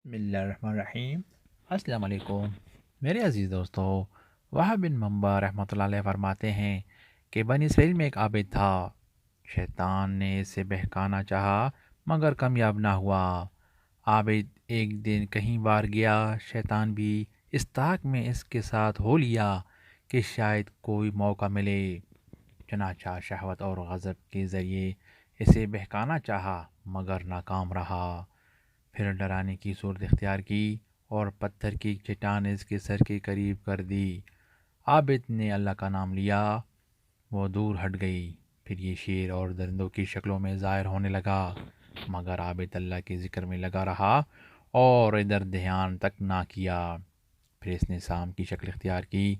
بسم اللہ الرحمن الرحیم۔ السلام علیکم میرے عزیز دوستو۔ وہب بن منبع رحمۃ اللہ علیہ فرماتے ہیں کہ بنی اسرائیل میں ایک عابد تھا۔ شیطان نے اسے بہکانا چاہا مگر کامیاب نہ ہوا۔ عابد ایک دن کہیں باہر گیا، شیطان بھی اس طاق میں اس کے ساتھ ہو لیا کہ شاید کوئی موقع ملے۔ چنانچہ شہوت اور غضب کے ذریعے اسے بہکانا چاہا مگر ناکام رہا۔ پھر ڈرانے کی صورت اختیار کی اور پتھر کی چٹان اس کے سر کے قریب کر دی۔ عابد نے اللہ کا نام لیا، وہ دور ہٹ گئی۔ پھر یہ شیر اور درندوں کی شکلوں میں ظاہر ہونے لگا، مگر عابد اللہ کے ذکر میں لگا رہا اور ادھر دھیان تک نہ کیا۔ پھر اس نے سام کی شکل اختیار کی۔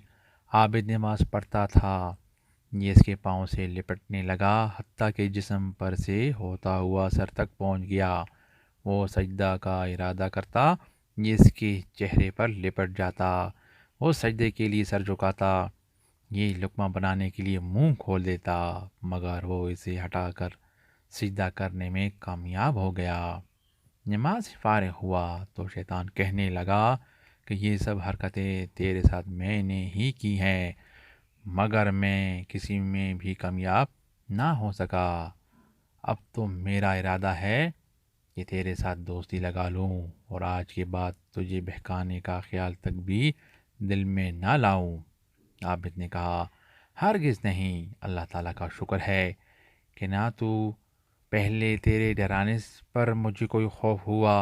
عابد نماز پڑھتا تھا، یہ اس کے پاؤں سے لپٹنے لگا حتیٰ کہ جسم پر سے ہوتا ہوا سر تک پہنچ گیا۔ وہ سجدہ کا ارادہ کرتا، یہ اس کے چہرے پر لپٹ جاتا۔ وہ سجدے کے لیے سر جھکاتا، یہ لقمہ بنانے کے لیے منہ کھول دیتا، مگر وہ اسے ہٹا کر سجدہ کرنے میں کامیاب ہو گیا۔ نماز سے فارغ ہوا تو شیطان کہنے لگا کہ یہ سب حرکتیں تیرے ساتھ میں نے ہی کی ہیں، مگر میں کسی میں بھی کامیاب نہ ہو سکا۔ اب تو میرا ارادہ ہے کہ تیرے ساتھ دوستی لگا لوں اور آج کے بعد تجھے بہکانے کا خیال تک بھی دل میں نہ لاؤں۔ عابد نے کہا، ہرگز نہیں، اللہ تعالیٰ کا شکر ہے کہ نہ تو پہلے تیرے ڈرانے پر مجھے کوئی خوف ہوا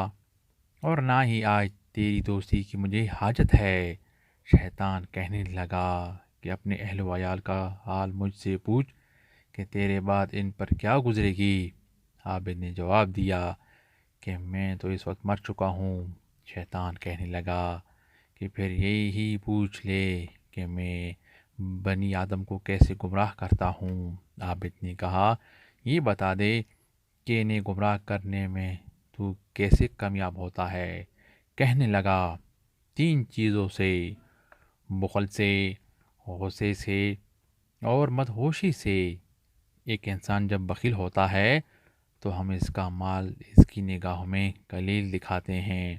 اور نہ ہی آج تیری دوستی کی مجھے حاجت ہے۔ شیطان کہنے لگا کہ اپنے اہل و عیال کا حال مجھ سے پوچھ کہ تیرے بعد ان پر کیا گزرے گی۔ عابد نے جواب دیا کہ میں تو اس وقت مر چکا ہوں۔ شیطان کہنے لگا کہ پھر یہی پوچھ لے کہ میں بنی آدم کو کیسے گمراہ کرتا ہوں۔ عابد نے کہا، یہ بتا دے کہ انہیں گمراہ کرنے میں تو کیسے کامیاب ہوتا ہے۔ کہنے لگا، 3 چیزوں سے، بخل سے، غصے سے اور مدہوشی سے۔ ایک انسان جب بخیل ہوتا ہے تو ہم اس کا مال اس کی نگاہوں میں قلیل دکھاتے ہیں،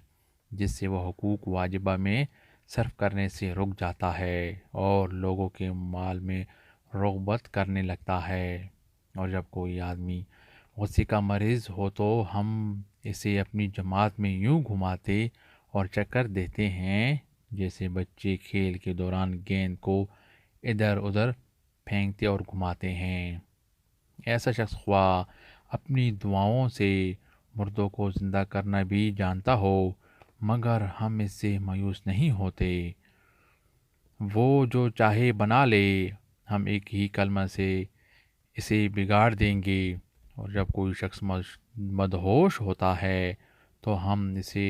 جس سے وہ حقوق واجبہ میں صرف کرنے سے رک جاتا ہے اور لوگوں کے مال میں رغبت کرنے لگتا ہے۔ اور جب کوئی آدمی غصے کا مریض ہو تو ہم اسے اپنی جماعت میں یوں گھماتے اور چکر دیتے ہیں جیسے بچے کھیل کے دوران گیند کو ادھر ادھر پھینکتے اور گھماتے ہیں۔ ایسا شخص خواہ اپنی دعاؤں سے مردوں کو زندہ کرنا بھی جانتا ہو، مگر ہم اس سے مایوس نہیں ہوتے۔ وہ جو چاہے بنا لے، ہم ایک ہی کلمہ سے اسے بگاڑ دیں گے۔ اور جب کوئی شخص مدہوش ہوتا ہے تو ہم اسے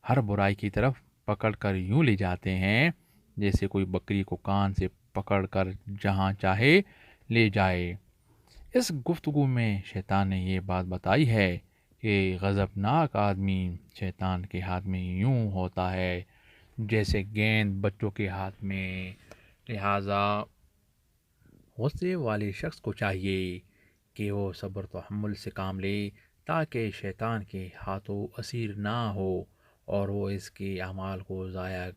ہر برائی کی طرف پکڑ کر یوں لے جاتے ہیں جیسے کوئی بکری کو کان سے پکڑ کر جہاں چاہے لے جائے۔ اس گفتگو میں شیطان نے یہ بات بتائی ہے کہ غضبناک آدمی شیطان کے ہاتھ میں یوں ہوتا ہے جیسے گیند بچوں کے ہاتھ میں۔ لہٰذا غصے والے شخص کو چاہیے کہ وہ صبر و تحمل سے کام لے تاکہ شیطان کے ہاتھوں اسیر نہ ہو اور وہ اس کے اعمال کو ضائع